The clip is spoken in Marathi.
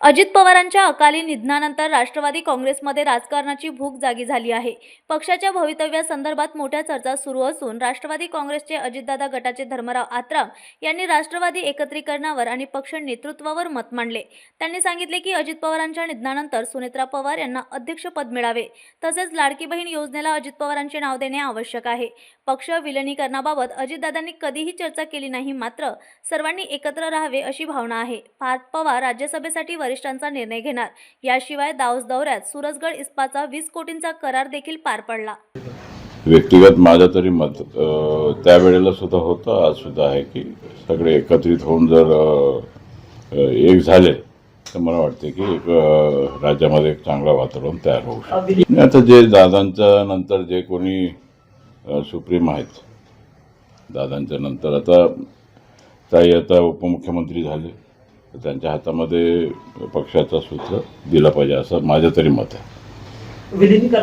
अजित पवारांच्या अकाली निधनानंतर राष्ट्रवादी काँग्रेसमध्ये राजकारणाची भूक जागी झाली आहे। पक्षाच्या भवितव्यासंदर्भात मोठ्या चर्चा सुरू असून राष्ट्रवादी काँग्रेसचे अजितदादा गटाचे धर्मराव आत्राम यांनी राष्ट्रवादी एकत्रीकरणावर आणि पक्ष नेतृत्वावर मत मांडले। त्यांनी सांगितले की अजित पवारांच्या निधनानंतर सुनेत्रा पवार यांना अध्यक्षपद मिळावे, तसेच लाडकी बहीण योजनेला अजित पवारांचे नाव देणे आवश्यक आहे। पक्ष विलिनीकरणाबाबत अजितदादांनी कधीही चर्चा केली नाही, मात्र सर्वांनी एकत्र राहावे अशी भावना आहे। पार्थ पवार राज्यसभेसाठी वरिष्ठांचा निर्णय घेणार। याशिवाय दाऊस दौऱ्यात सूरजगड इस्पातचा 20 कोटींचा करार देखील पार पडला। व्यक्तिगत माझं तरी मत त्यावेळेला सुद्धा होतं, आज सुद्धा आहे की सगळे एकत्रित होऊन जर एक झाले तर मला वाटते की एक राज्यामध्ये एक चांगलं वातावरण तयार होऊ शकते। आता जे दादांच्या नंतर जे कोणी सुप्रीम आहेत, दादांच्या नंतर आता ताई आता उपमुख्यमंत्री झाले, तर त्यांच्या हातामध्ये पक्षाचा सूत्र दिला पाहिजे असं माझं तरी मत आहे।